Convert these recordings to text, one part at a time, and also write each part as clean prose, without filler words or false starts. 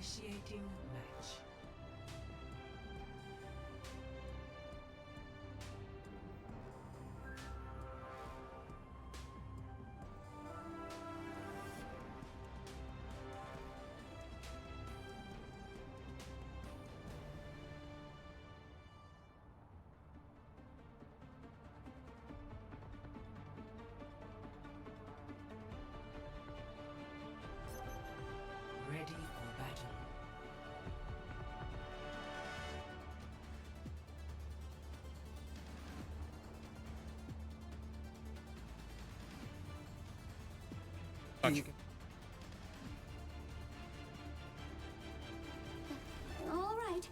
Initiating match. Ready for battle. Punch. All right.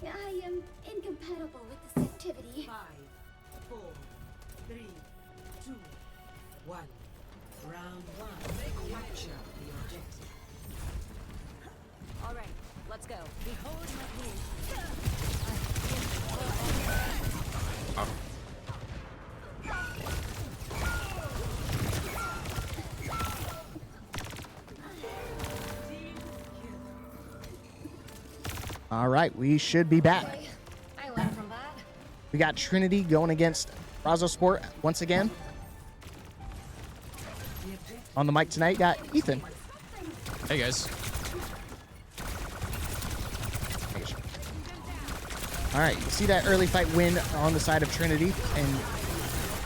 I am incompatible with this activity. 5, 4, 3, 2, 1. Round 1. Capture the objective. All right, let's go. Behold my hand. All right, we should be back. I learned from that. We got Trinity going against Brazosport once again. On the mic tonight, got Ethan. Hey guys. All right, you see that early fight win on the side of Trinity and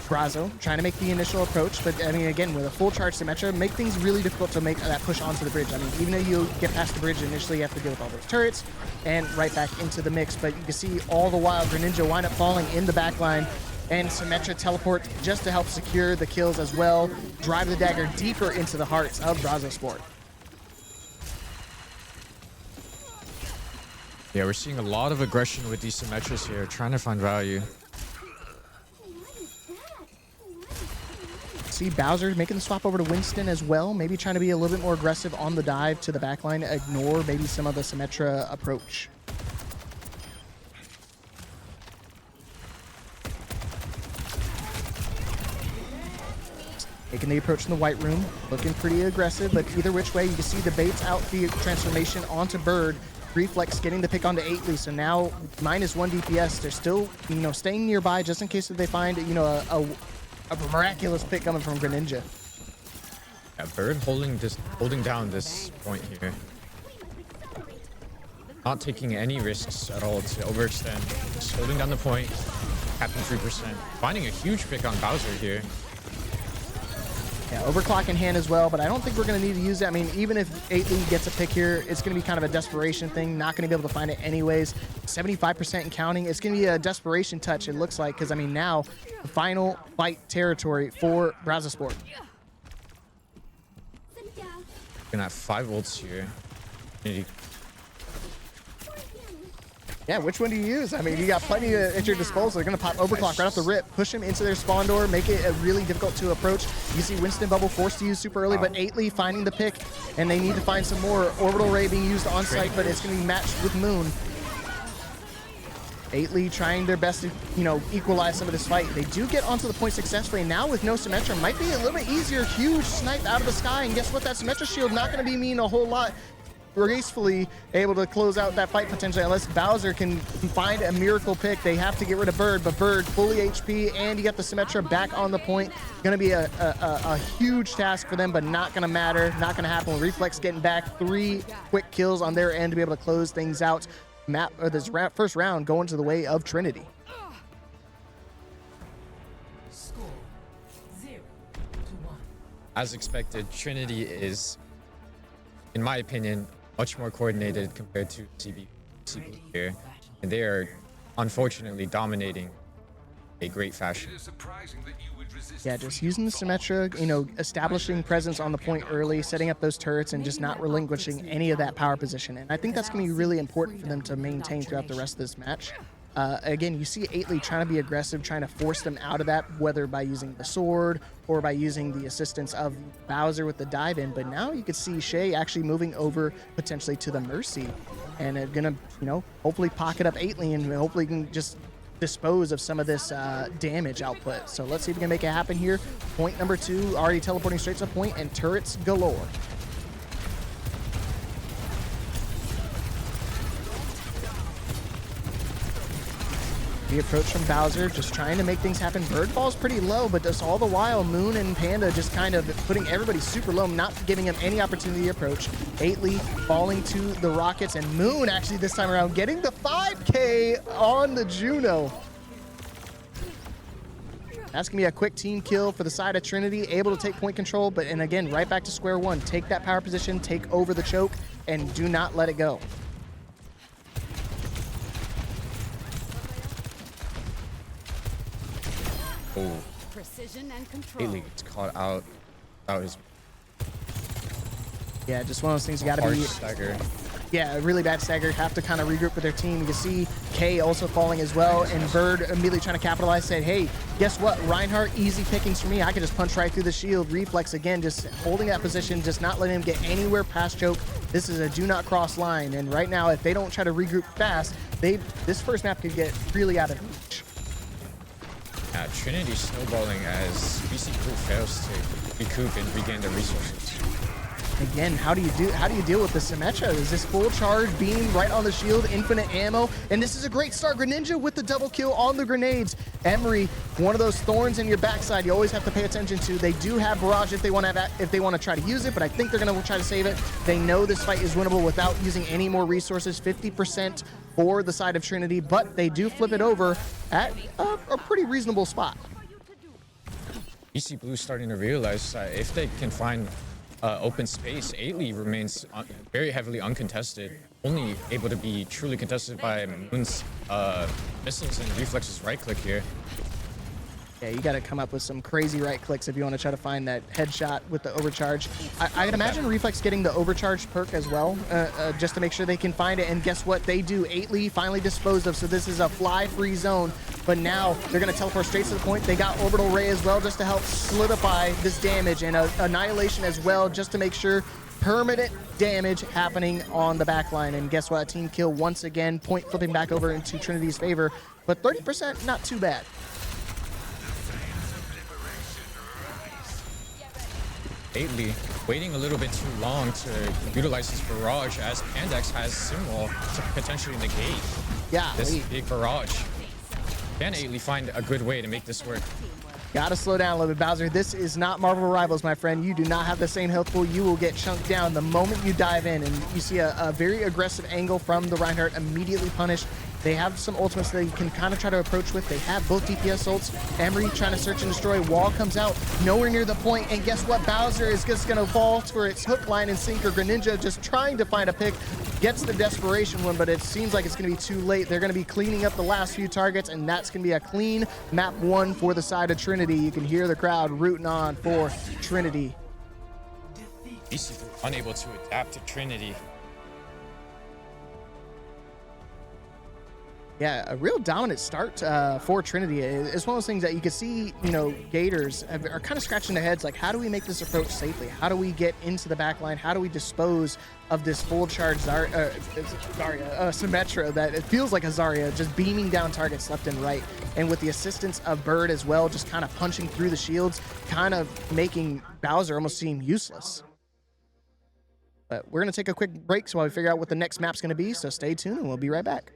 Brazo trying to make the initial approach, but I mean, again, with a full charge Symmetra, make things really difficult to make that push onto the bridge. I mean, even though you get past the bridge initially, you have to deal with all those turrets and right back into the mix, but you can see all the while Greninja wind up falling in the back line and Symmetra teleport just to help secure the kills as well, drive the dagger deeper into the hearts of Brazosport. Yeah, we're seeing a lot of aggression with these Symmetras here, trying to find value. See Bowser making the swap over to Winston as well, maybe trying to be a little bit more aggressive on the dive to the backline, ignore maybe some of the Symmetra approach. Taking the approach in the white room, looking pretty aggressive, but either which way, you can see the baits out the transformation onto Bird. Reflex getting the pick onto 8ly, so now -1 DPS. They're still, staying nearby just in case if they find, a miraculous pick coming from Greninja. Yeah, Bird holding down this point here. Not taking any risks at all to overextend. Just holding down the point, capping 3%. Finding a huge pick on Bowser here. Yeah, overclock in hand as well, but I don't think we're going to need to use it. I mean, even if 8ly gets a pick here, it's going to be kind of a desperation thing. Not going to be able to find it anyways. 75% and counting. It's going to be a desperation touch, it looks like, because, I mean, now the final fight territory for Brazosport. Gonna have 5 ults here. Yeah, which one do you use? I mean, you got plenty at your disposal. They're going to pop overclock right off the rip, push him into their spawn door, make it really difficult to approach. You see Winston Bubble forced to use super early, but 8ly finding the pick, and they need to find some more. Orbital Ray being used on site, but it's going to be matched with Moon. 8ly trying their best to, equalize some of this fight. They do get onto the point successfully, and now with no Symmetra, might be a little bit easier. Huge snipe out of the sky, and guess what? That Symmetra shield not going to be mean a whole lot. Gracefully able to close out that fight potentially, unless Bowser can find a miracle pick. They have to get rid of Bird, but Bird fully HP, and you got the Symmetra back on the point. Gonna be a huge task for them, but not gonna matter, not gonna happen. Reflex getting back 3 quick kills on their end to be able to close things out. This first round going to the way of Trinity. Score 0-1. As expected, Trinity is, in my opinion, much more coordinated compared to CB here, and they are unfortunately dominating a great fashion. Yeah, just using the Symmetra, establishing presence on the point early, setting up those turrets, and just not relinquishing any of that power position. And I think that's going to be really important for them to maintain throughout the rest of this match. Again, you see 8ly trying to be aggressive, trying to force them out of that, whether by using the sword or by using the assistance of Bowser with the dive in. But now you can see Shay actually moving over potentially to the Mercy, and they're gonna, hopefully pocket up 8ly and hopefully can just dispose of some of this damage output. So let's see if we can make it happen here. Point number 2 already teleporting straight to the point, and turrets galore. The approach from Bowser, just trying to make things happen. Bird Ball's pretty low, but just all the while, Moon and Panda just kind of putting everybody super low, not giving him any opportunity to approach. 8ly falling to the Rockets, and Moon actually this time around getting the 5K on the Juno. That's going to be a quick team kill for the side of Trinity, able to take point control, but and again, right back to square one. Take that power position, take over the choke, and do not let it go. Oh, Precision and control. 8ly gets caught out. That was Yeah, just one of those things you got to hard be... stagger. Yeah, a really bad stagger. Have to kind of regroup with their team. You can see K also falling as well, and Bird immediately trying to capitalize, said, hey, guess what? Reinhardt, easy pickings for me. I can just punch right through the shield. Reflex again, just holding that position, just not letting him get anywhere past choke. This is a do not cross line, and right now, if they don't try to regroup fast, this first map could get really out of reach. Yeah, Trinity snowballing as BC Crew fails to recoup and regain their resources. Again, how do you deal with the Symmetra? Is this full charge beam right on the shield, infinite ammo, and this is a great start. Greninja with the double kill on the grenades. Emery, one of those thorns in your backside you always have to pay attention to. They do have barrage if they want to try to use it, but I think they're going to try to save it. They know this fight is winnable without using any more resources. 50% for the side of Trinity, but they do flip it over at a pretty reasonable spot. BC Blue starting to realize that if they can find open space, 8ly remains very heavily uncontested, only able to be truly contested by Moon's missiles and Reflex's right click here. Yeah, you got to come up with some crazy right clicks if you want to try to find that headshot with the overcharge. I'd imagine Reflex getting the overcharge perk as well, just to make sure they can find it. And guess what? They do. 8ly finally disposed of, so this is a fly-free zone. But now they're going to teleport straight to the point. They got Orbital Ray as well, just to help solidify this damage, and Annihilation as well, just to make sure permanent damage happening on the back line. And guess what? A team kill once again, point flipping back over into Trinity's favor. But 30%, not too bad. 8ly waiting a little bit too long to utilize his barrage, as Pandex has Simwall to potentially negate this big barrage. Can 8ly find a good way to make this work? Gotta slow down a little bit, Bowser. This is not Marvel Rivals, my friend. You do not have the same health pool. You will get chunked down the moment you dive in, and you see a very aggressive angle from the Reinhardt, immediately punished. They have some ultimates that you can kind of try to approach with. They have both DPS ults. Emery trying to search and destroy. Wall comes out, nowhere near the point, and guess what? Bowser is just gonna fall for its hook, line, and sinker. Greninja just trying to find a pick, gets the desperation one, but it seems like it's gonna be too late. They're gonna be cleaning up the last few targets, and that's gonna be a clean map 1 for the side of Trinity. You can hear the crowd rooting on for Trinity. BC unable to adapt to Trinity. Yeah, a real dominant start for Trinity. It's one of those things that you can see, you know, Gators are kind of scratching their heads like, how do we make this approach safely? How do we get into the back line? How do we dispose of this full charge Symmetra that it feels like a Zarya, just beaming down targets left and right. And with the assistance of Bird as well, just kind of punching through the shields, kind of making Bowser almost seem useless. But we're going to take a quick break so while we figure out what the next map's going to be. So stay tuned and we'll be right back.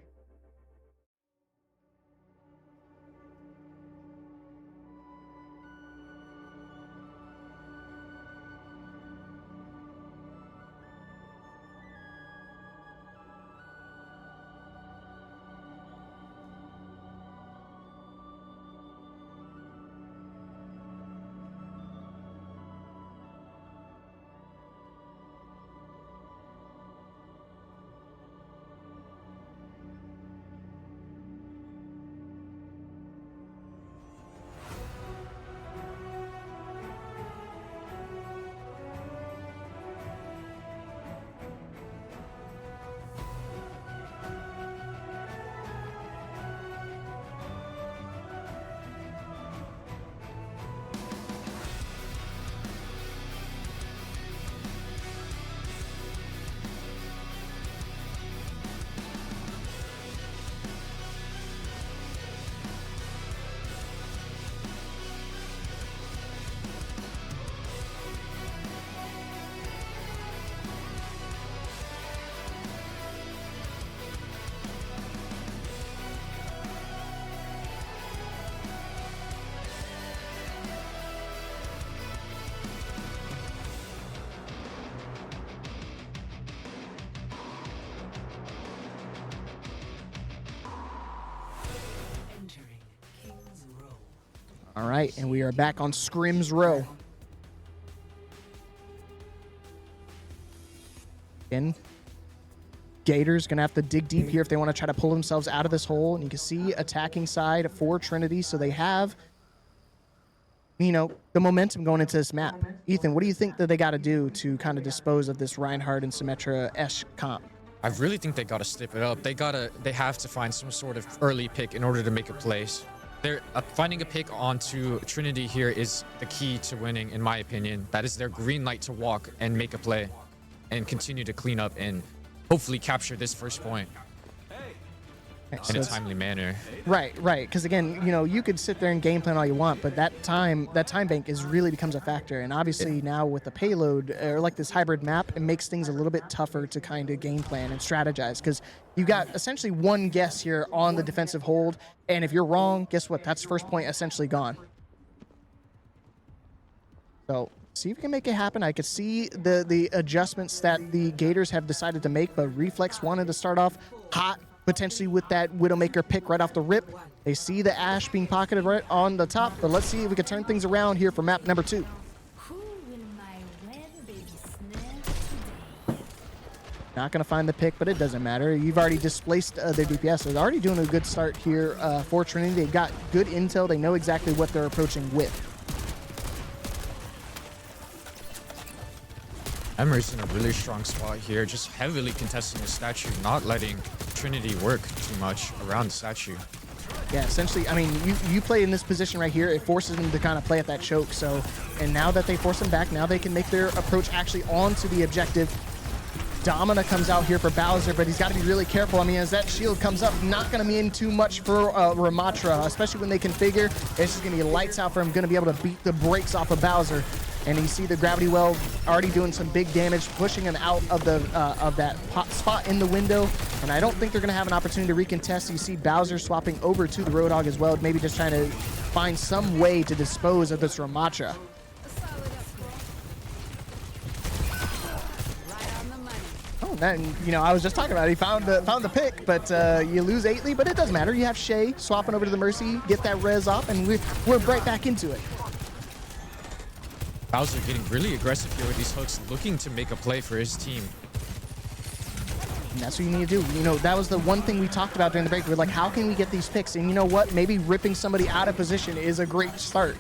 All right, and we are back on Scrims Row. Again, Gators gonna have to dig deep here if they want to try to pull themselves out of this hole. And you can see attacking side for Trinity, so they have, you know, the momentum going into this map. Ethan, what do you think that they got to do to kind of dispose of this Reinhardt and Symmetra-esque comp? I really think they gotta step it up. They have to find some sort of early pick in order to make a place. They're finding a pick onto Trinity here is the key to winning, in my opinion. That is their green light to walk and make a play and continue to clean up and hopefully capture this first point in a timely manner. Right. Because again, you know, you could sit there and game plan all you want, but that time bank really becomes a factor. And obviously now with the payload or like this hybrid map, it makes things a little bit tougher to kind of game plan and strategize because you got essentially one guess here on the defensive hold. And if you're wrong, guess what? That's first point essentially gone. So see if we can make it happen. I could see the adjustments that the Gators have decided to make, but Reflex wanted to start off hot, potentially with that Widowmaker pick right off the rip. They see the Ashe being pocketed right on the top, but let's see if we can turn things around here for map number 2. Who will my red baby snare today? Not going to find the pick, but it doesn't matter. You've already displaced their DPS. So they're already doing a good start here for Trinity. They've got good intel. They know exactly what they're approaching with. Emmer's in a really strong spot here, just heavily contesting the statue, not letting Trinity work too much around the statue. Yeah, essentially, I mean, you play in this position right here, it forces them to kind of play at that choke. So, and now that they force them back, now they can make their approach actually onto the objective. Domina comes out here for Bowser, but he's got to be really careful. I mean, as that shield comes up, not going to mean too much for Ramatra, especially when they configure. It's just going to be lights out for him, going to be able to beat the brakes off of Bowser. And you see the Gravity Well already doing some big damage, pushing him out of the of that spot in the window. And I don't think they're going to have an opportunity to recontest. You see Bowser swapping over to the Roadhog as well, maybe just trying to find some way to dispose of this Ramatra. Oh, that, you know, I was just talking about it. He found the pick, but you lose 8ly, but it doesn't matter. You have Shay swapping over to the Mercy, get that res off, and we're right back into it. Bowser getting really aggressive here with these hooks, looking to make a play for his team. And that's what you need to do. You know, that was the one thing we talked about during the break. We're like, how can we get these picks? And you know what? Maybe ripping somebody out of position is a great start.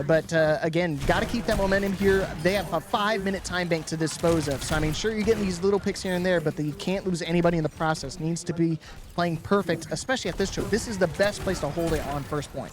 But again, got to keep that momentum here. They have a 5-minute time bank to dispose of. So, I mean, sure, you're getting these little picks here and there, but you can't lose anybody in the process. Needs to be playing perfect, especially at this choke. This is the best place to hold it on first point.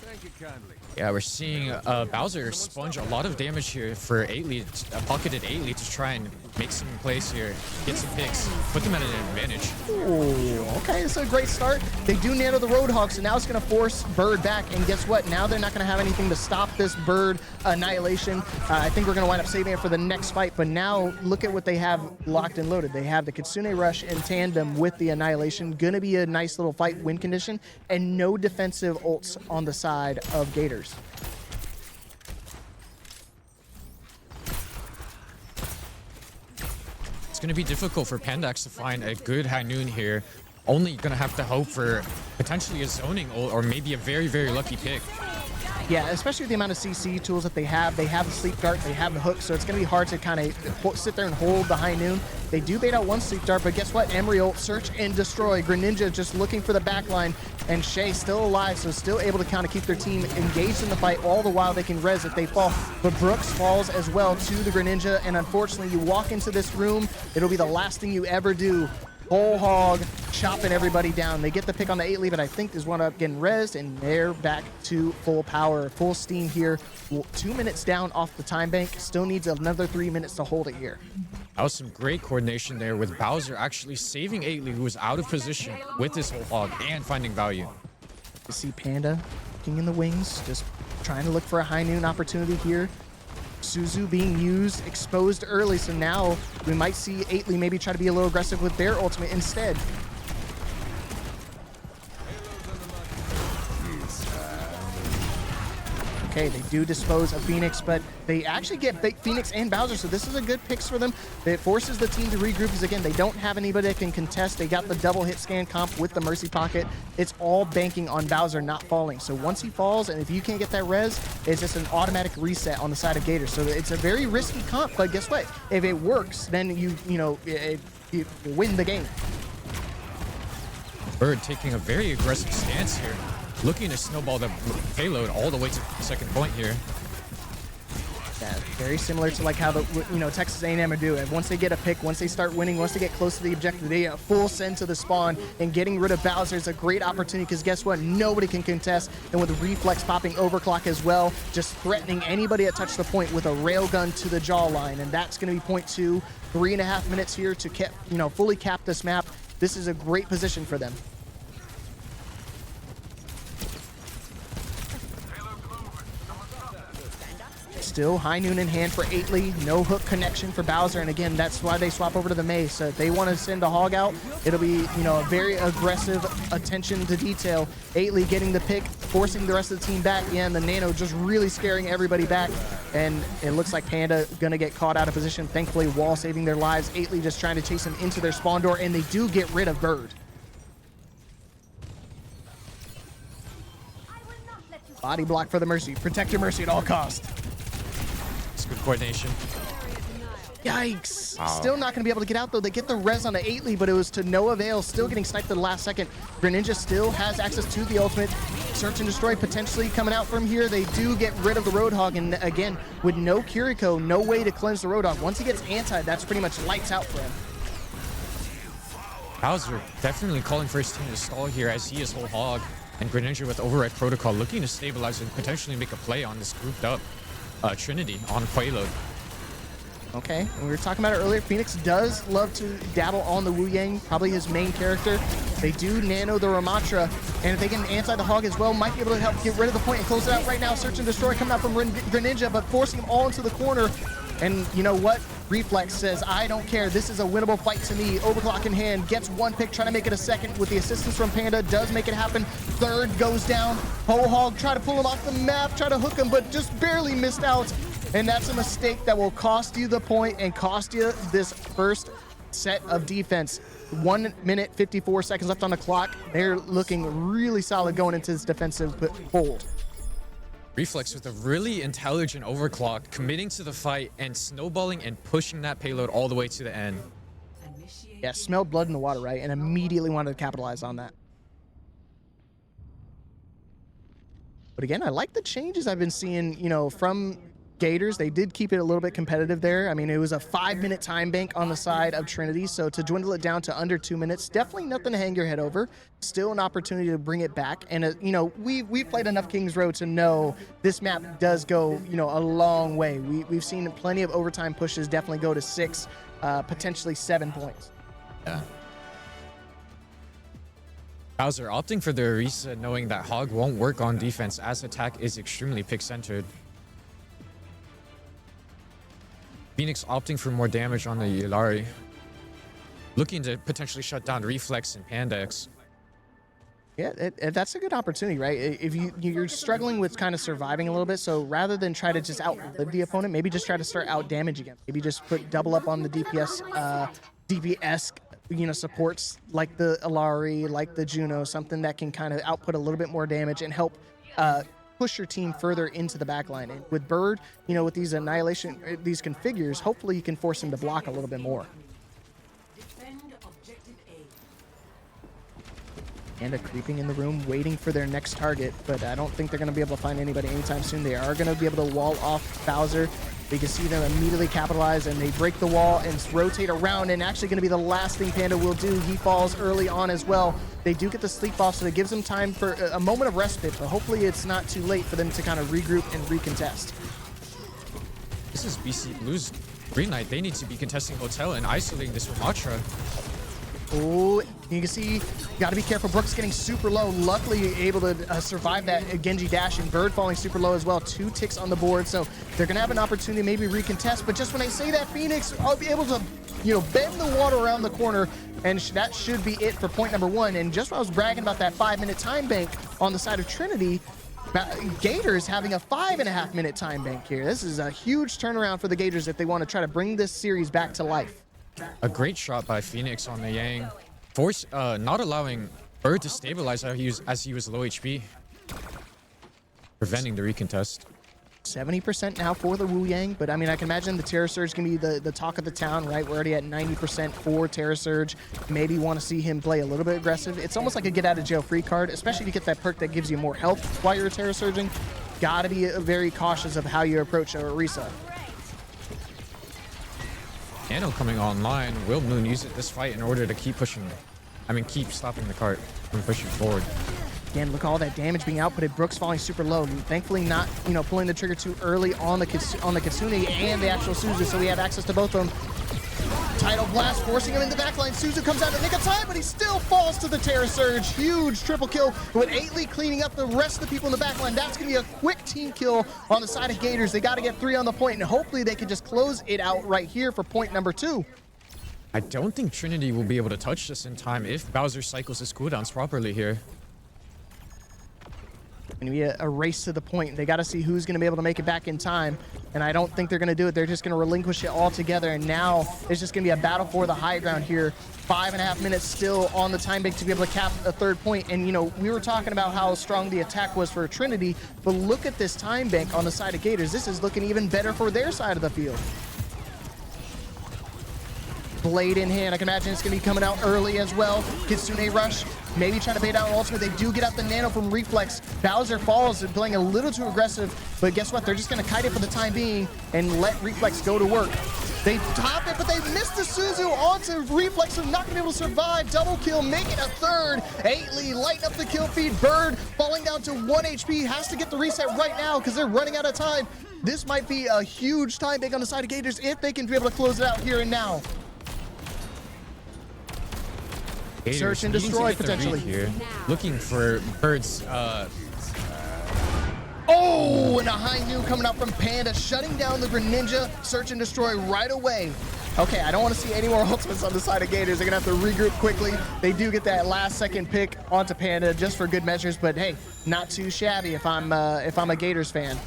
Thank you kindly. Yeah, we're seeing Bowser sponge a lot of damage here for 8ly, pocketed 8ly to try and make some plays here, get some picks, put them at an advantage. Ooh, okay, it's a great start. They do nail the Roadhog, so now it's going to force Bird back. And guess what? Now they're not going to have anything to stop this Bird annihilation. I think we're going to wind up saving it for the next fight. But now look at what they have locked and loaded. They have the Kitsune Rush in tandem with the Annihilation. Going to be a nice little fight win condition. And no defensive ults on the side of Gators. It's going to be difficult for Pandax to find a good high noon here. Only going to have to hope for potentially a zoning or maybe a very, very lucky pick. Yeah, especially with the amount of CC tools that they have. They have the Sleep Dart, they have the hook, so it's going to be hard to kind of sit there and hold the high noon. They do bait out one Sleep Dart, but guess what? Emery ult, search and destroy. Greninja just looking for the back line, and Shay still alive, so still able to kind of keep their team engaged in the fight. All the while they can res if they fall. But Brooks falls as well to the Greninja, and unfortunately you walk into this room, it'll be the last thing you ever do. Whole hog chopping everybody down. They get the pick on the 8ly, but I think there's one up getting rezzed, and they're back to full power, full steam here. 2 minutes down off the time bank. Still needs another 3 minutes to hold it here. That was some great coordination there with Bowser actually saving 8ly, who was out of position with his whole hog and finding value. You see Panda looking in the wings, just trying to look for a high noon opportunity here. Suzu being used, exposed early, so now we might see 8ly maybe try to be a little aggressive with their ultimate instead. Okay, they do dispose of Phoenix, but they actually get Phoenix and Bowser, so this is a good picks for them. It forces the team to regroup because, again, they don't have anybody that can contest. They got the double hit scan comp with the Mercy Pocket. It's all banking on Bowser not falling. So once he falls, and if you can't get that res, it's just an automatic reset on the side of Gators. So it's a very risky comp, but guess what? If it works, then you win the game. Bird taking a very aggressive stance here, looking to snowball the payload all the way to the second point here. Yeah, very similar to like how the Texas A&M are doing. Once they get a pick, once they start winning, once they get close to the objective, they get a full send to the spawn, and getting rid of Bowser is a great opportunity because guess what? Nobody can contest, and with Reflex popping overclock as well, just threatening anybody that touched the point with a railgun to the jawline, and that's going to be point 2. 3.5 minutes here to fully cap this map. This is a great position for them. Still high noon in hand for 8ly, no hook connection for Bowser, and again, that's why they swap over to the Mei. So if they want to send a hog out, it'll be a very aggressive attention to detail. 8ly getting the pick, forcing the rest of the team back. Yeah, and the Nano just really scaring everybody back, and it looks like Panda gonna get caught out of position. Thankfully, wall saving their lives. 8ly just trying to chase him into their spawn door, and they do get rid of Bird. Body block for the Mercy. Protect your Mercy at all costs. Good coordination. Yikes. Still not going to be able to get out, though. They get the res on the 8ly, but it was to no avail. Still getting sniped at the last second. Greninja still has access to the ultimate. Search and Destroy potentially coming out from here. They do get rid of the Roadhog, and again, with no Kiriko, no way to cleanse the Roadhog. Once he gets anti, that's pretty much lights out for him. Bowser definitely calling for his team to stall here as he is whole hog, and Greninja with Override Protocol looking to stabilize and potentially make a play on this grouped up Trinity on payload. Okay, and we were talking about it earlier. Phoenix does love to dabble on the Wu Yang, probably his main character. They do nano the Ramatra, and if they can anti the hog as well, might be able to help get rid of the point and close it out right now. Search and Destroy coming out from Greninja, but forcing him all into the corner. And you know what? Reflex says, I don't care. This is a winnable fight to me. Overclock in hand, gets one pick, trying to make it a second with the assistance from Panda. Does make it happen. Third goes down. Whole hog, try to pull him off the map, try to hook him, but just barely missed out. And that's a mistake that will cost you the point and cost you this first set of defense. 1 minute, 54 seconds left on the clock. They're looking really solid going into this defensive hold. Reflex with a really intelligent overclock, committing to the fight and snowballing and pushing that payload all the way to the end. Yeah, smelled blood in the water, right? And immediately wanted to capitalize on that. But again, I like the changes I've been seeing, from Gators. They did keep it a little bit competitive there. I mean, it was a 5-minute time bank on the side of Trinity, so to dwindle it down to under 2 minutes, definitely nothing to hang your head over. Still an opportunity to bring it back, and we've played enough Kings Row to know this map does go a long way. We've seen plenty of overtime pushes definitely go to 6, potentially 7 points. Yeah. Bowser opting for the reset, knowing that Hog won't work on defense as attack is extremely pick centered. Phoenix opting for more damage on the Yulari, looking to potentially shut down Reflex and Pandex. Yeah, that's a good opportunity, right? If you're struggling with kind of surviving a little bit, so rather than try to just outlive the opponent, maybe just try to start out damaging him. Maybe just put double up on the DPS supports like the Ilari, like the Juno, something that can kind of output a little bit more damage and help push your team further into the backline. And with Bird, with these annihilation, these configures, hopefully you can force him to block a little bit more. Panda creeping in the room, waiting for their next target, but I don't think they're going to be able to find anybody anytime soon. They are going to be able to wall off Bowser. You can see them immediately capitalize, and they break the wall and rotate around, and actually going to be the last thing Panda will do. He falls early on as well. They do get the sleep off, so it gives them time for a moment of respite, but hopefully it's not too late for them to kind of regroup and recontest. This is BC Blues Green Knight. They need to be contesting Hotel and isolating this Ramatra. Oh, you can see, got to be careful. Brooks getting super low. Luckily able to survive that Genji dash, and Bird falling super low as well. 2 ticks on the board, so they're going to have an opportunity to maybe recontest. But just when I say that, Phoenix will be able to, bend the water around the corner, and that should be it for point number 1. And just when I was bragging about that 5-minute time bank on the side of Trinity, Gators having a 5.5 minute time bank here. This is a huge turnaround for the Gators if they want to try to bring this series back to life. A great shot by Phoenix on the Yang. Not allowing Bird to stabilize as he was low HP. Preventing the recontest. 70% now for the Wu Yang, but I mean, I can imagine the Terra Surge can be the talk of the town, right? We're already at 90% for Terra Surge. Maybe want to see him play a little bit aggressive. It's almost like a get out of jail free card, especially to get that perk that gives you more health while you're Terra Surging. Gotta be very cautious of how you approach a Orisa. Nano coming online. Will Moon use it this fight in order to keep pushing? Keep stopping the cart from pushing forward. Again, look at all that damage being outputted. Brooks falling super low. Thankfully not, pulling the trigger too early on the Kitsune and the actual Suzu, so we have access to both of them. Tidal Blast forcing him in the backline. Suzu comes out in the nick of time, but he still falls to the Terra Surge. Huge triple kill with 8ly cleaning up the rest of the people in the backline. That's going to be a quick team kill on the side of Gators. They got to get 3 on the point, and hopefully they can just close it out right here for point number 2. I don't think Trinity will be able to touch this in time if Bowser cycles his cooldowns properly here. Going to be a race to the point. They got to see who's going to be able to make it back in time, and I don't think they're going to do it. They're just going to relinquish it all together, and now it's just going to be a battle for the high ground here. 5.5 minutes still on the time bank to be able to cap a 3rd point. And we were talking about how strong the attack was for Trinity, but look at this time bank on the side of Gators. This is looking even better for their side of the field. Blade in hand. I can imagine it's going to be coming out early as well. Kitsune rush. Maybe trying to bait out an ultimate. They do get out the nano from Reflex. Bowser falls and playing a little too aggressive, but guess what? They're just going to kite it for the time being and let Reflex go to work. They top it, but they missed the Suzu onto Reflex, so not going to be able to survive. Double kill, make it a 3rd. 8ly lighten up the kill feed. Bird falling down to 1 HP. Has to get the reset right now because they're running out of time. This might be a huge time bank on the side of Gators if they can be able to close it out here and now. Gators Search and destroy potentially here. Looking for Bird's Oh, and a high new coming out from Panda, shutting down the Greninja. Search and destroy right away. Okay, I don't want to see any more ultimates on the side of Gators. They're gonna have to regroup quickly. They do get that last second pick onto Panda just for good measures, but hey, not too shabby if I'm a Gators fan.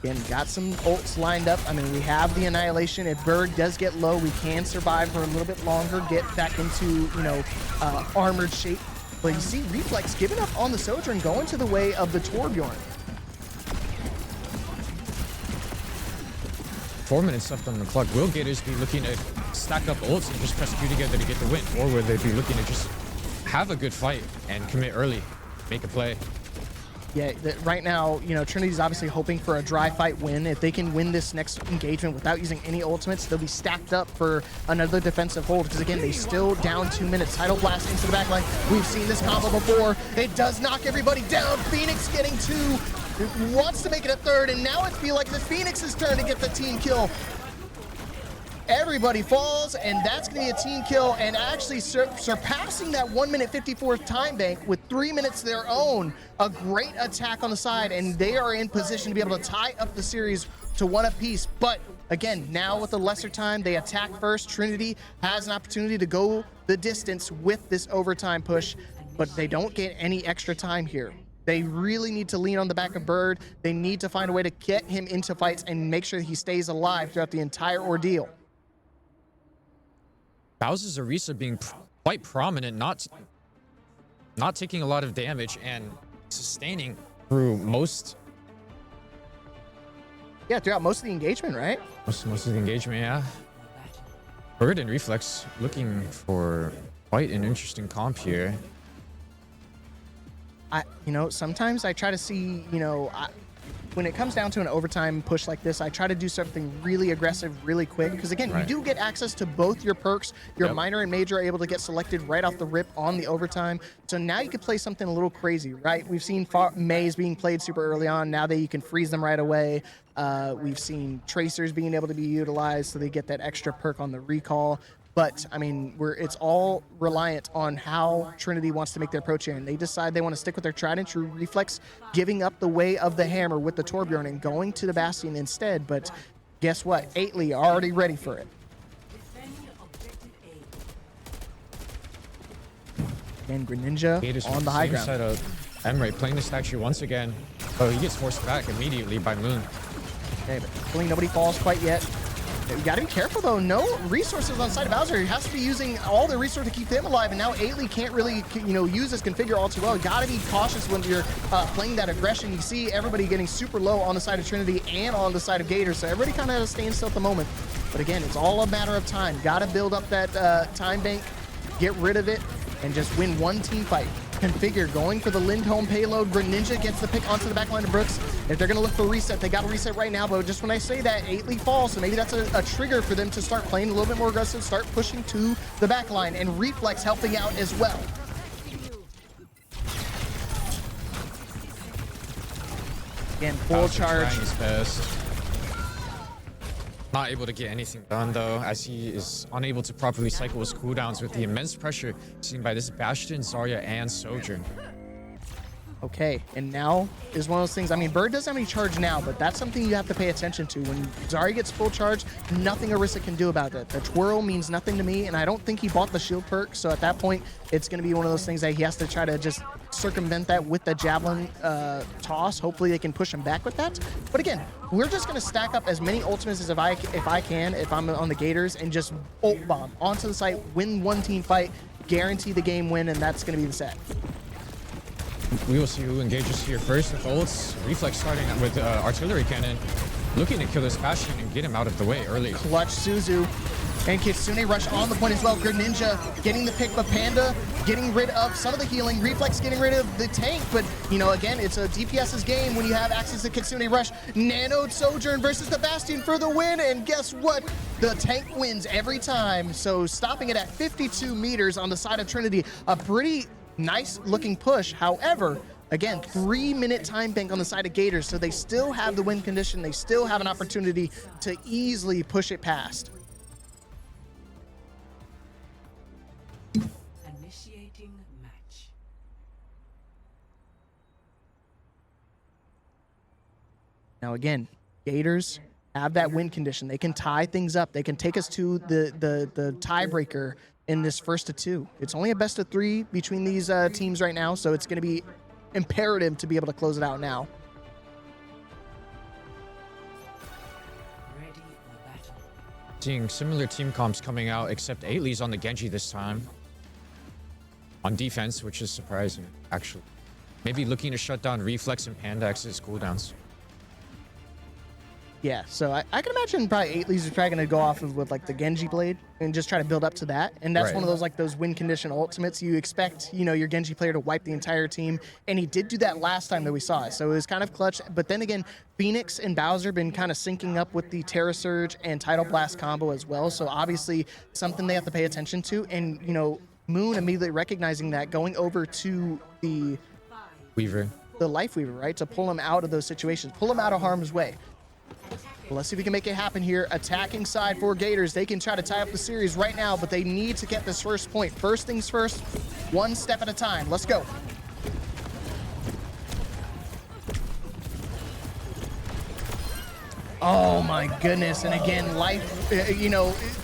Again, got some ults lined up. I mean, we have the Annihilation. If Bird does get low, we can survive for a little bit longer, get back into, armored shape. But you see Reflex giving up on the Sojourn, going to the way of the Torbjorn. 4 minutes left on the clock. Will Gators be looking to stack up ults and just press 2 together to get the win? Or will they be looking to just have a good fight and commit early, make a play? Yeah, right now, Trinity's obviously hoping for a dry fight win. If they can win this next engagement without using any ultimates, they'll be stacked up for another defensive hold. Because again, they still down 2 minutes. Tidal Blast into the backline. We've seen this combo before. It does knock everybody down. Phoenix getting 2. Wants to make it a 3rd, and now it feels like the Phoenix's turn to get the team kill. Everybody falls, and that's going to be a team kill, and actually surpassing that 1 minute 54 time bank with 3 minutes of their own. A great attack on the side, and they are in position to be able to tie up the series to 1 apiece. But again, now with the lesser time, they attack first. Trinity has an opportunity to go the distance with this overtime push, but they don't get any extra time here. They really need to lean on the back of Bird. They need to find a way to get him into fights and make sure he stays alive throughout the entire ordeal. Bowser's Orisa being quite prominent, not taking a lot of damage and sustaining through most. Yeah, throughout most of the engagement, right? Most of the engagement, yeah. Bird and Reflex looking for quite an interesting comp here. Sometimes I try to see, when it comes down to an overtime push like this, I try to do something really aggressive, really quick. Because again, you do get access to both your perks. Your minor and major are able to get selected right off the rip on the overtime. So now you can play something a little crazy, right? We've seen Maze being played super early on. Now that you can freeze them right away. We've seen Tracers being able to be utilized so they get that extra perk on the recall. But, I mean, it's all reliant on how Trinity wants to make their approach here. And they decide they want to stick with their tried and true Reflex, giving up the way of the hammer with the Torbjorn and going to the Bastion instead. But guess what? 8ly are already ready for it. And Greninja Gators on the high ground. Side of Emre playing the statue once again. Oh, he gets forced back immediately by Moon. Okay, but hopefully nobody falls quite yet. You gotta be careful though. No resources on the side of Bowser. He has to be using all the resources to keep him alive, and now Ailey can't really, use this configure all too well. You gotta be cautious when you're playing that aggression. You see everybody getting super low on the side of Trinity and on the side of Gators, so everybody kind of has to stand still at the moment. But again, it's all a matter of time. Gotta build up that time bank, get rid of it, and just win one team fight. Configure going for the Lindholm payload. Greninja gets the pick onto the back line of Brooks. If they're going to look for a reset, they got to reset right now. But just when I say that, 8 falls, so maybe that's a trigger for them to start playing a little bit more aggressive, start pushing to the back line, and Reflex helping out as well. Again, full charge. Trying his best. Not able to get anything done though, as he is unable to properly cycle his cooldowns with the immense pressure seen by this Bastion, Zarya, and Sojourn. Okay, and now is one of those things. I mean, Bird doesn't have any charge now, but that's something you have to pay attention to. When Zarya gets full charge, nothing Orisa can do about it. The twirl means nothing to me, and I don't think he bought the shield perk, so at that point, it's going to be one of those things that he has to try to just circumvent that with the javelin toss. Hopefully they can push him back with that. But again, we're just going to stack up as many ultimates as if I'm on the Gators, and just ult bomb onto the site, win one team fight, guarantee the game win, and that's going to be the set. We will see who engages here first with ults. Reflex starting with artillery cannon, looking to kill this Bastion and get him out of the way early. Clutch Suzu and Kitsune rush on the point as well. Greninja getting the pick, but Panda getting rid of some of the healing. Reflex getting rid of the tank, but again, it's a DPS's game when you have access to Kitsune rush. Nanoed Sojourn versus the Bastion for the win, and guess what? The tank wins every time. So stopping it at 52 meters on the side of Trinity, a pretty nice looking push. However, again, 3-minute time bank on the side of Gators, so they still have the win condition. They still have an opportunity to easily push it past. Initiating match. Now again, Gators have that win condition. They can tie things up. They can take us to the tiebreaker in this first of 2. It's only a best of 3 between these teams right now, so it's going to be imperative to be able to close it out now. Ready for battle. Seeing similar team comps coming out, except Ailey's on the Genji this time. On defense, which is surprising, actually. Maybe looking to shut down Reflex and Pandax's cooldowns. Yeah, so I can imagine probably Ailey's probably going to go off with like the Genji blade and just try to build up to that. And that's Right. one of those win condition ultimates. You expect, your Genji player to wipe the entire team. And he did do that last time that we saw it. So it was kind of clutch. But then again, Phoenix and Bowser been kind of syncing up with the Terra Surge and Tidal Blast combo as well. So obviously something they have to pay attention to. And, Moon immediately recognizing that, going over to the Weaver. Life Weaver, right? To pull him out of those situations, pull him out of harm's way. Well, let's see if we can make it happen here. Attacking side for Gators. They can try to tie up the series right now, but they need to get this first point. First things first, one step at a time. Let's go. Oh my goodness. And again,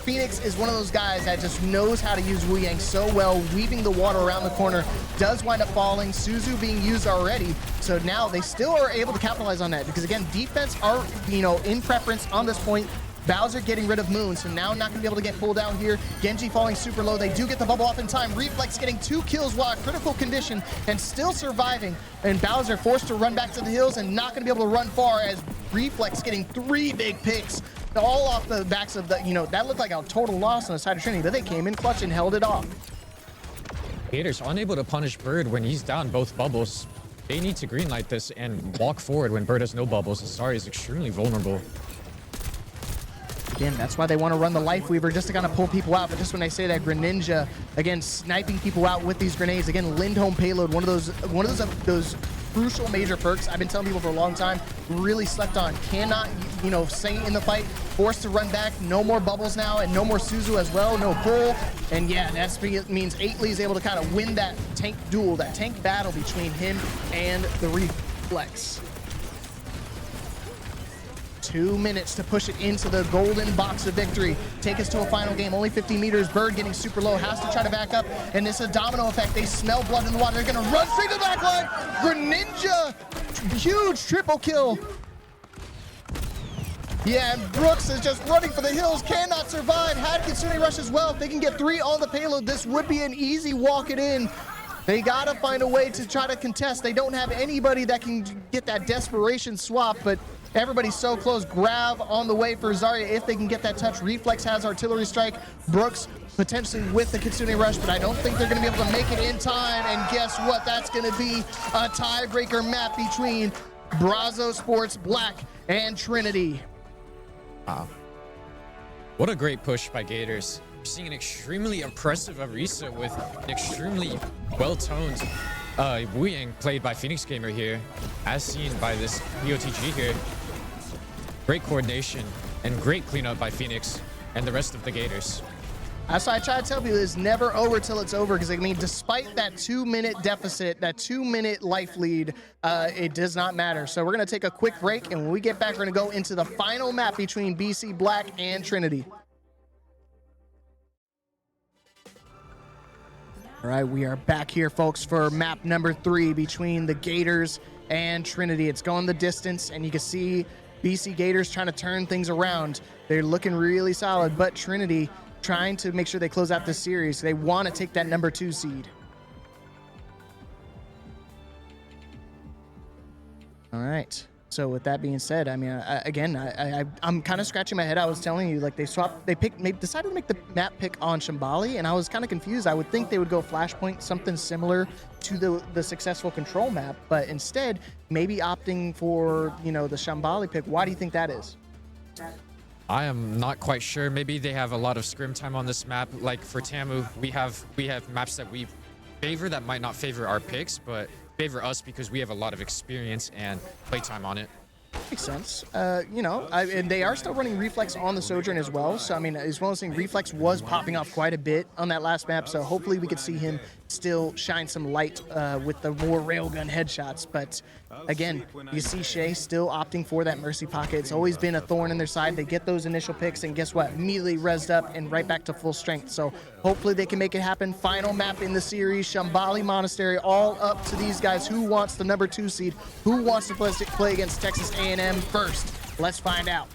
Phoenix is one of those guys that just knows how to use Wu Yang so well, weaving the water around the corner, does wind up falling. Suzu being used already. So now they still are able to capitalize on that because again, defense are, in preference on this point. Bowser getting rid of Moon, so now not going to be able to get pulled down here. Genji falling super low. They do get the bubble off in time. Reflex getting 2 kills while at critical condition and still surviving. And Bowser forced to run back to the hills and not going to be able to run far as Reflex getting 3 big picks. All off the backs of that looked like a total loss on the side of Trinity, but they came in clutch and held it off. Gators unable to punish Bird when he's down both bubbles. They need to greenlight this and walk forward when Bird has no bubbles. Sorry is extremely vulnerable. Again, that's why they want to run the Life Weaver, just to kind of pull people out. But just when I say that, Greninja, again, sniping people out with these grenades. Again, Lindholm payload, one of those crucial major perks I've been telling people for a long time, really slept on. Cannot, stay in the fight, forced to run back. No more bubbles now, and no more Suzu as well, no pull. And yeah, that means Ailey is able to kind of win that tank duel, that tank battle between him and the Reflex. 2 minutes to push it into the golden box of victory. Take us to a final game. Only 50 meters. Bird getting super low. Has to try to back up. And this is a domino effect. They smell blood in the water. They're going to run straight to the back line. Greninja. Huge triple kill. Yeah, and Brooks is just running for the hills. Cannot survive. Had Kitsune Rush as well. If they can get 3 on the payload, this would be an easy walk it in. They got to find a way to try to contest. They don't have anybody that can get that desperation swap, but everybody's so close. Grab on the way for Zarya if they can get that touch. Reflex has artillery strike. Brooks potentially with the Kitsune Rush, but I don't think they're going to be able to make it in time. And guess what? That's going to be a tiebreaker map between Brazosport Black and Trinity. Wow. What a great push by Gators. We're seeing an extremely impressive Arisa with an extremely well-toned Wu Yang played by Phoenix Gamer here, as seen by this POTG here. Great coordination and great cleanup by Phoenix and the rest of the Gators. That's why I try to tell people it's never over till it's over, because I mean, despite that 2-minute deficit, that 2-minute life lead, it does not matter. So we're going to take a quick break, and when we get back, we're going to go into the final map between BC Black and Trinity. All right, we are back here, folks, for map number 3 between the Gators and Trinity. It's going the distance, and you can see BC Gators trying to turn things around. They're looking really solid, but Trinity trying to make sure they close out this series. They want to take that number 2 seed. All right. So with that being said, I mean, I'm kind of scratching my head. I was telling you, like, they decided to make the map pick on Shambali, and I was kind of confused. I would think they would go Flashpoint, something similar to the successful control map, but instead, maybe opting for, you know, the Shambali pick. Why do you think that is? I am not quite sure. Maybe they have a lot of scrim time on this map. Like for Tamu, we have maps that we favor that might not favor our picks, but favor us because we have a lot of experience and playtime on it. Makes sense. You know, and they are still running Reflex on the Sojourn as well. So, I mean, as well as saying, Reflex was popping off quite a bit on that last map. So hopefully we could see him still shine some light with the more railgun headshots. But again, you see Shay still opting for that Mercy Pocket. It's always been a thorn in their side. They get those initial picks, and guess what? Immediately rezzed up and right back to full strength. So hopefully they can make it happen. Final map in the series, Shambali Monastery, all up to these guys. Who wants the number 2 seed? Who wants to play against Texas A&M first? Let's find out.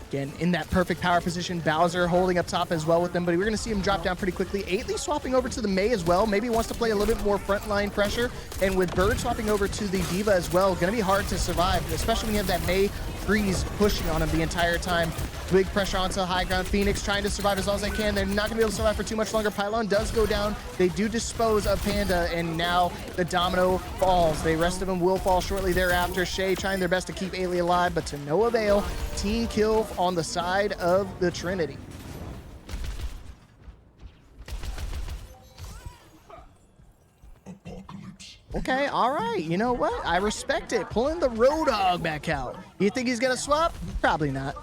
Again, in that perfect power position, Bowser holding up top as well with them, but we're going to see him drop down pretty quickly. Aitley swapping over to the Mei as well. Maybe wants to play a little bit more frontline pressure, and with Bird swapping over to the Diva as well, going to be hard to survive, especially when you have that Mei freeze pushing on him the entire time. Big pressure onto high ground. Phoenix trying to survive as long as they can. They're not going to be able to survive for too much longer. Pylon does go down. They do dispose of Panda, and now the domino falls. The rest of them will fall shortly thereafter. Shay trying their best to keep Ailey alive, but to no avail. Team kill on the side of the Trinity. Okay, all right. You know what? I respect it. Pulling the Roadhog back out. You think he's going to swap? Probably not.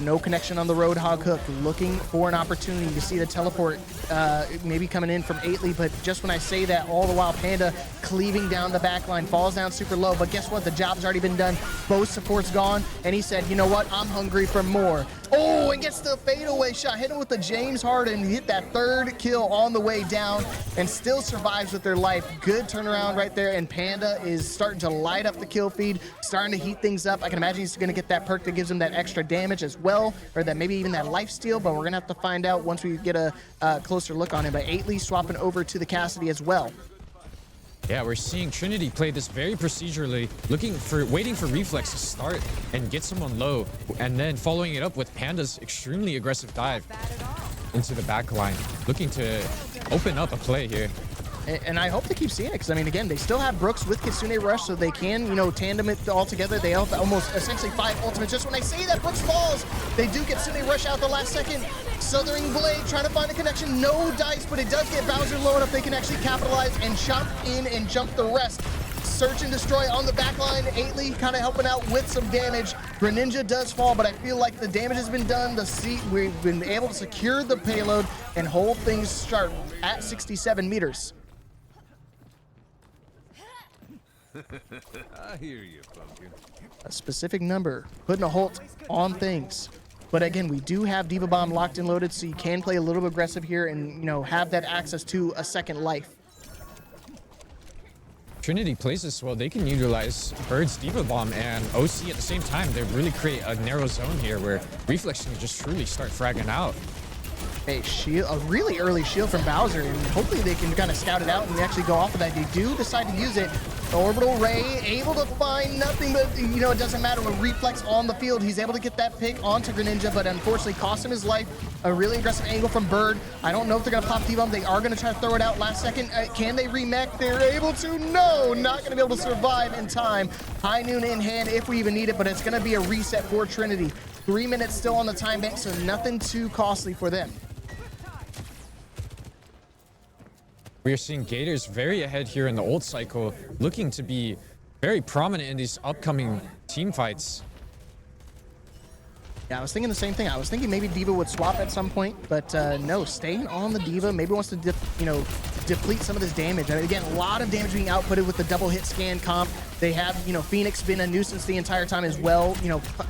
No connection on the Roadhog hook. Looking for an opportunity to see the teleport maybe coming in from Aitley, but just when I say that, all the while Panda cleaving down the back line, falls down super low, but guess what? The job's already been done. Both support's gone, and he said, you know what? I'm hungry for more. Oh, and gets the fadeaway shot. Hit him with the James Harden. Hit that 3rd kill on the way down and still survives with their life. Good turnaround right there, and Panda is starting to light up the kill feed, starting to heat things up. I can imagine he's going to get that perk that gives him that extra damage as well, or that maybe even that life steal, but we're going to have to find out once we get a closer look on him. But Aitley swapping over to the Cassidy as well. Yeah, we're seeing Trinity play this very procedurally, waiting for Reflex to start and get someone low, and then following it up with Panda's extremely aggressive dive into the back line, looking to open up a play here. And I hope they keep seeing it, because, I mean, again, they still have Brooks with Kitsune Rush, so they can, you know, tandem it all together. They have almost essentially 5 ultimates. Just when I say that Brooks falls, they do get Kitsune Rush out the last second. Southern Blade trying to find a connection. No dice, but it does get Bowser low enough they can actually capitalize and chop in and jump the rest. search and destroy on the back line. Aitley kind of helping out with some damage. Greninja does fall, but I feel like the damage has been done. We've been able to secure the payload and hold things sharp at 67 meters. I hear you, Pumpkin. A specific number, putting a halt on things. But again, we do have Diva Bomb locked and loaded, so you can play a little bit aggressive here and, you know, have that access to a second life. Trinity plays this well. They can utilize Bird's Diva Bomb and OC at the same time. They really create a narrow zone here where Reflex can just truly start fragging out. A shield, a really early shield from Bowser, and hopefully they can kind of scout it out and actually go off of that. They do decide to use it. The Orbital Ray able to find nothing, but you know, it doesn't matter with Reflex on the field. He's able to get that pick onto Greninja, but unfortunately cost him his life. A really aggressive angle from Bird. I don't know if they're gonna pop D-Bomb. They are gonna try to throw it out last second. Can they remech? They're able to. No, not gonna be able to survive in time. High Noon in hand if we even need it, but it's gonna be a reset for Trinity. 3 minutes still on the time bank, so nothing too costly for them. We are seeing Gators very ahead here in the ult cycle, looking to be very prominent in these upcoming team fights. Yeah, I was thinking the same thing. I was thinking maybe D.Va would swap at some point, but no, staying on the D.Va. Maybe wants to, deplete some of this damage. And again, a lot of damage being outputted with the double hit scan comp. They have, Phoenix been a nuisance the entire time as well,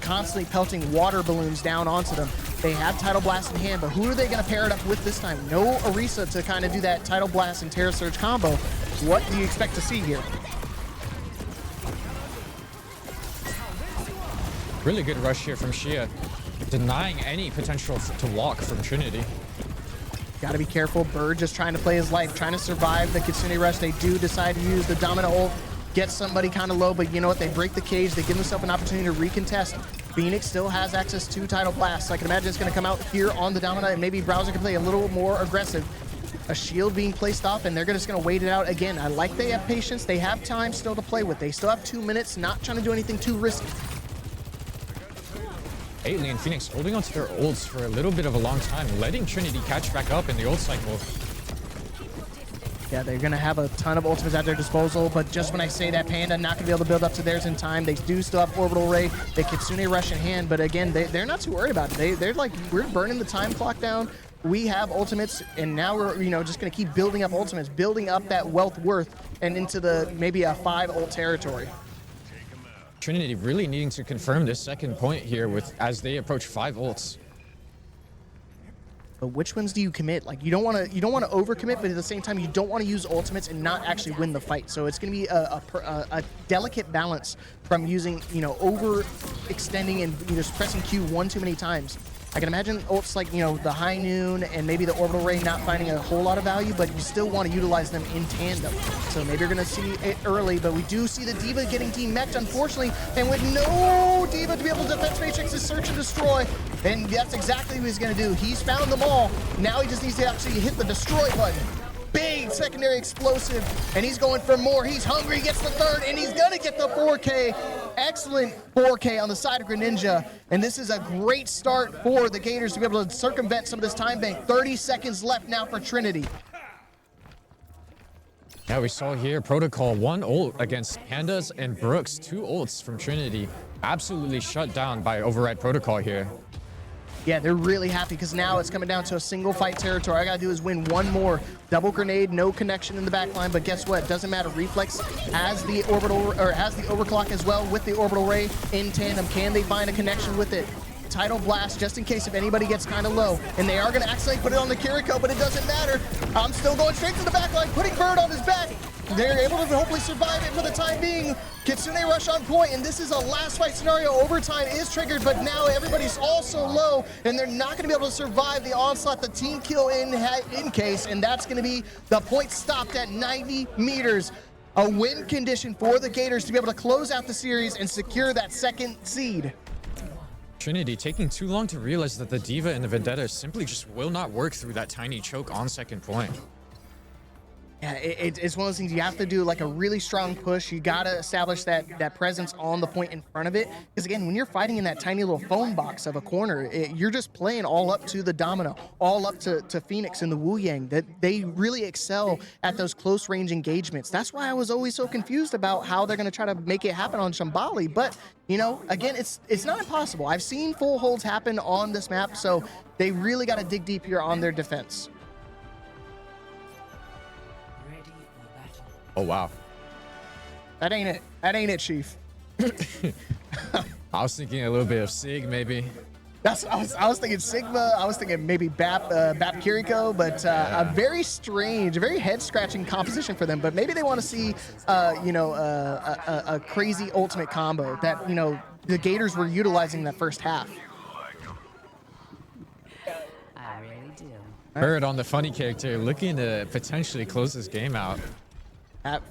constantly pelting water balloons down onto them. They have Tidal Blast in hand, but who are they going to pair it up with this time? No Orisa to kind of do that Tidal Blast and Terra Surge combo. What do you expect to see here? Really good rush here from Shia, denying any potential to walk from Trinity. Got to be careful. Bird just trying to play his life, trying to survive the Kitsune Rush. They do decide to use the Domino ult, get somebody kind of low, but you know what? They break the cage. They give themselves an opportunity to recontest. Phoenix still has access to Tidal Blast. So I can imagine it's going to come out here on the Domino, and maybe Browser can play a little more aggressive. A shield being placed off, and they're just going to wait it out again. I like they have patience. They have time still to play with. They still have 2 minutes, not trying to do anything too risky. Aitley and Phoenix holding onto their ults for a little bit of a long time, letting Trinity catch back up in the ult cycle. Yeah, they're going to have a ton of ultimates at their disposal, but just when I say that, Panda not going to be able to build up to theirs in time. They do still have Orbital Ray, the Kitsune Rush in hand, but again, they're not too worried about it. They're like, we're burning the time clock down. We have ultimates, and now we're, just going to keep building up ultimates, building up that wealth worth, and into the maybe a 5 ult territory. Trinity really needing to confirm this second point here as they approach 5 ults. But which ones do you commit? Like, you don't want to overcommit, but at the same time, you don't want to use ultimates and not actually win the fight. So it's going to be a delicate balance from using, overextending and just pressing Q one too many times. I can imagine ults like, the High Noon and maybe the Orbital Ray not finding a whole lot of value, but you still want to utilize them in tandem. So maybe you're going to see it early, but we do see the D.Va getting demeched, unfortunately, and with no D.Va to be able to defense matrix is search and destroy, and that's exactly what he's going to do. He's found them all. Now he just needs to actually hit the destroy button. Big secondary explosive, and he's going for more. He's hungry, gets the third, and he's gonna get the 4K. Excellent 4K on the side of Greninja, and this is a great start for the Gators to be able to circumvent some of this time bank. 30 seconds left now for Trinity. Yeah, we saw here Protocol 1 ult against Pandas and Brooks, 2 ults from Trinity. Absolutely shut down by Override Protocol here. Yeah, they're really happy because now it's coming down to a single fight territory. All I gotta do is win one more. Double grenade, no connection in the back line, but guess what? Doesn't matter. Reflex has the overclock as well with the Orbital Ray in tandem. Can they find a connection with it? Tidal Blast, just in case if anybody gets kind of low. And they are going to accidentally put it on the Kiriko, but it doesn't matter. I'm still going straight to the back line, putting Bird on his back. They're able to hopefully survive it for the time being. Kitsune Rush on point, and this is a last fight scenario. Overtime is triggered, but now everybody's also low, and they're not going to be able to survive the onslaught, the team kill in case, and that's going to be the point stopped at 90 meters. A win condition for the Gators to be able to close out the series and secure that second seed. Trinity taking too long to realize that the D.Va and the Vendetta simply just will not work through that tiny choke on second point. Yeah, it's one of those things you have to do, like a really strong push. You got to establish that presence on the point in front of it. Because again, when you're fighting in that tiny little phone box of a corner, you're just playing all up to the Domino, all up to Phoenix and the Wu Yang. That they really excel at those close range engagements. That's why I was always so confused about how they're going to try to make it happen on Shambali. But you know, again, it's not impossible. I've seen full holds happen on this map, so they really got to dig deep here on their defense. Ready for battle. Oh, wow. That ain't it. That ain't it, Chief. I was thinking a little bit of Sig, maybe. I was thinking Sigma. I was thinking maybe Bap Kiriko, but a very strange, a very head-scratching composition for them. But maybe they want to see, a crazy ultimate combo that, you know, the Gators were utilizing that first half. I really do. Bird on the funny character, looking to potentially close this game out.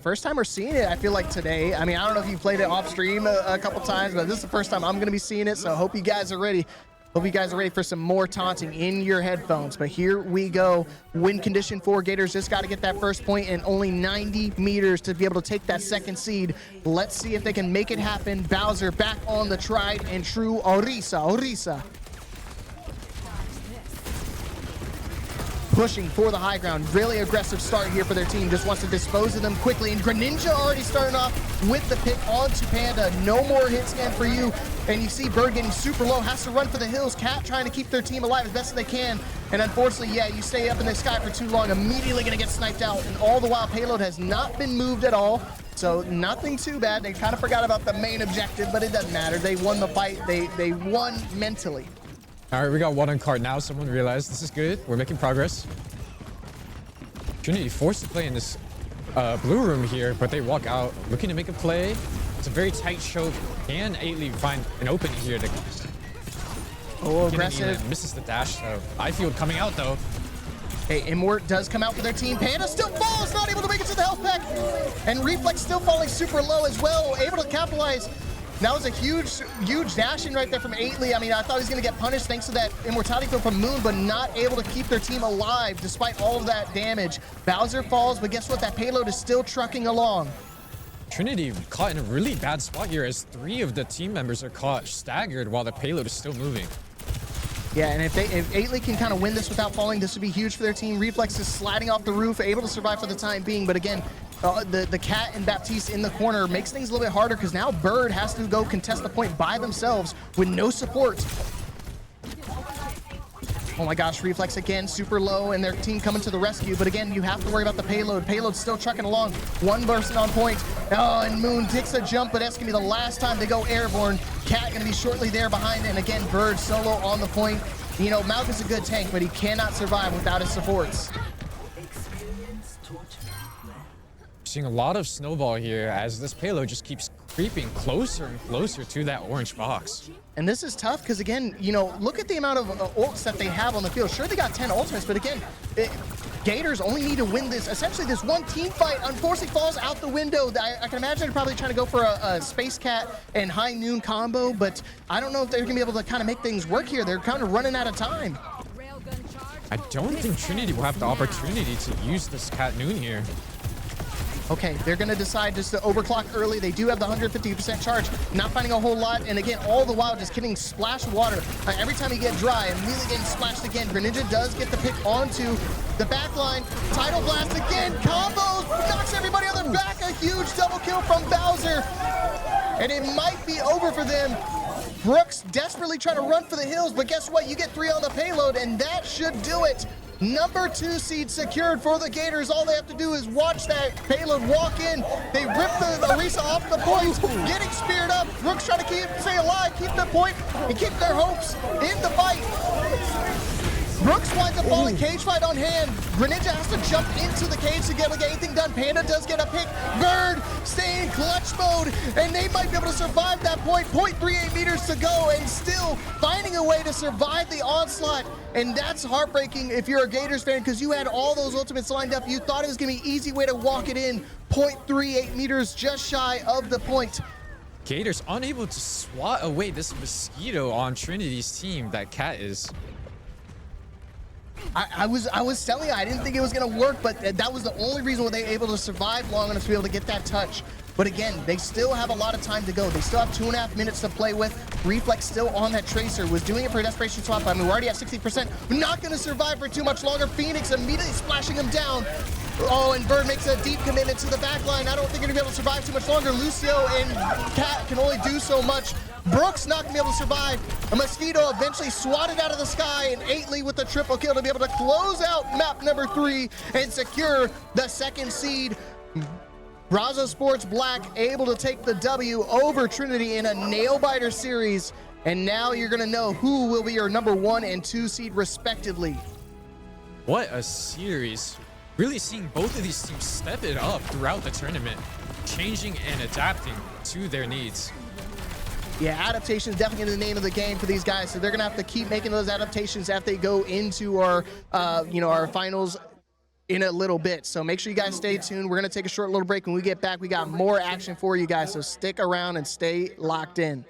First time we're seeing it, I feel like today. I mean, I don't know if you played it off stream a couple times, but this is the first time I'm going to be seeing it. So I hope you guys are ready. Hope you guys are ready for some more taunting in your headphones. But here we go. Win condition for Gators. Just got to get that first point and only 90 meters to be able to take that second seed. Let's see if they can make it happen. Bowser back on the tried and true Orisa. Pushing for the high ground. Really aggressive start here for their team. Just wants to dispose of them quickly. And Greninja already starting off with the pick onto Panda. No more hit scan for you. And you see Bird getting super low. Has to run for the hills. Cat trying to keep their team alive as best as they can. And unfortunately, yeah, you stay up in the sky for too long. Immediately going to get sniped out. And all the while, payload has not been moved at all. So nothing too bad. They kind of forgot about the main objective, but it doesn't matter. They won the fight. They won mentally. All right, we got one on card now. Someone realized this is good. We're making progress. Trinity forced to play in this blue room here, but they walk out looking to make a play. It's a very tight choke. Can Ailey find an opening here to... Oh, aggressive. Misses the dash, though. I-field coming out, though. Okay, Immort does come out for their team. Panda still falls, not able to make it to the health pack. And Reflex still falling super low as well, able to capitalize. That was a huge dashing right there from Ailey. I mean, I thought he was going to get punished thanks to that immortality throw from Moon, but not able to keep their team alive despite all of that damage. Bowser falls, but guess what? That payload is still trucking along. Trinity caught in a really bad spot here as 3 of the team members are caught staggered while the payload is still moving. Yeah, and if Ailey can kind of win this without falling, this would be huge for their team. Reflex is sliding off the roof, able to survive for the time being, but again, the Cat and Baptiste in the corner makes things a little bit harder because now Bird has to go contest the point by themselves with no support. Oh my gosh, Reflex again, super low, and their team coming to the rescue. But again, you have to worry about the payload. Payload's still trucking along. One person on point. Oh, and Moon takes a jump, but that's going to be the last time they go airborne. Cat going to be shortly there behind, and again, Bird solo on the point. You know, Malk is a good tank, but he cannot survive without his supports. Seeing a lot of snowball here as this payload just keeps creeping closer and closer to that orange box. And this is tough because, again, you know, look at the amount of ults that they have on the field. Sure, they got 10 ultimates, but again, Gators only need to win this. Essentially, this one team fight unfortunately falls out the window. I can imagine they're probably trying to go for a Space Cat and High Noon combo, but I don't know if they're going to be able to kind of make things work here. They're kind of running out of time. I don't think Trinity will have the opportunity to use this Cat Noon here. Okay, they're going to decide just to overclock early. They do have the 150% charge, not finding a whole lot. And again, all the while just getting splashed water. Every time you get dry, immediately getting splashed again. Greninja does get the pick onto the back line. Tidal Blast again, combos, knocks everybody on their back. A huge double kill from Bowser. And it might be over for them. Brooks desperately trying to run for the hills, but guess what? You get 3 on the payload, and that should do it. Number 2 seed secured for the Gators. All they have to do is watch that payload walk in. They rip the Orisa off the point, getting speared up. Brooks trying to stay alive, keep the point, and keep their hopes in the fight. Brooks winds up falling, cage fight on hand. Greninja has to jump into the cage to get anything done. Panda does get a pick. Bird stay in clutch mode, and they might be able to survive that point. 0.38 meters to go, and still finding a way to survive the onslaught. And that's heartbreaking if you're a Gators fan, because you had all those ultimates lined up. You thought it was going to be an easy way to walk it in. 0.38 meters, just shy of the point. Gators unable to swat away this mosquito on Trinity's team that Cat is. I was telling you, I didn't think it was going to work, but that was the only reason why they were able to survive long enough to be able to get that touch. But again, they still have a lot of time to go. They still have 2.5 minutes to play with. Reflex still on that Tracer. Was doing it for a Desperation Swap. I mean, we're already at 60%. We're not going to survive for too much longer. Phoenix immediately splashing him down. Oh, and Bird makes a deep commitment to the back line. I don't think they're going to be able to survive too much longer. Lucio and Cat can only do so much. Brooks not going to be able to survive. A Mosquito eventually swatted out of the sky, and 8ly with the triple kill to be able to close out map number 3 and secure the 2nd seed. Brazosport Black able to take the W over Trinity in a nail-biter series. And now you're going to know who will be your number 1 and 2 seed respectively. What a series. Really seeing both of these teams step it up throughout the tournament, changing and adapting to their needs. Yeah, adaptation is definitely the name of the game for these guys. So they're going to have to keep making those adaptations as they go into our, our finals in a little bit. So make sure you guys stay tuned. We're going to take a short little break. When we get back, we got more action for you guys. So stick around and stay locked in.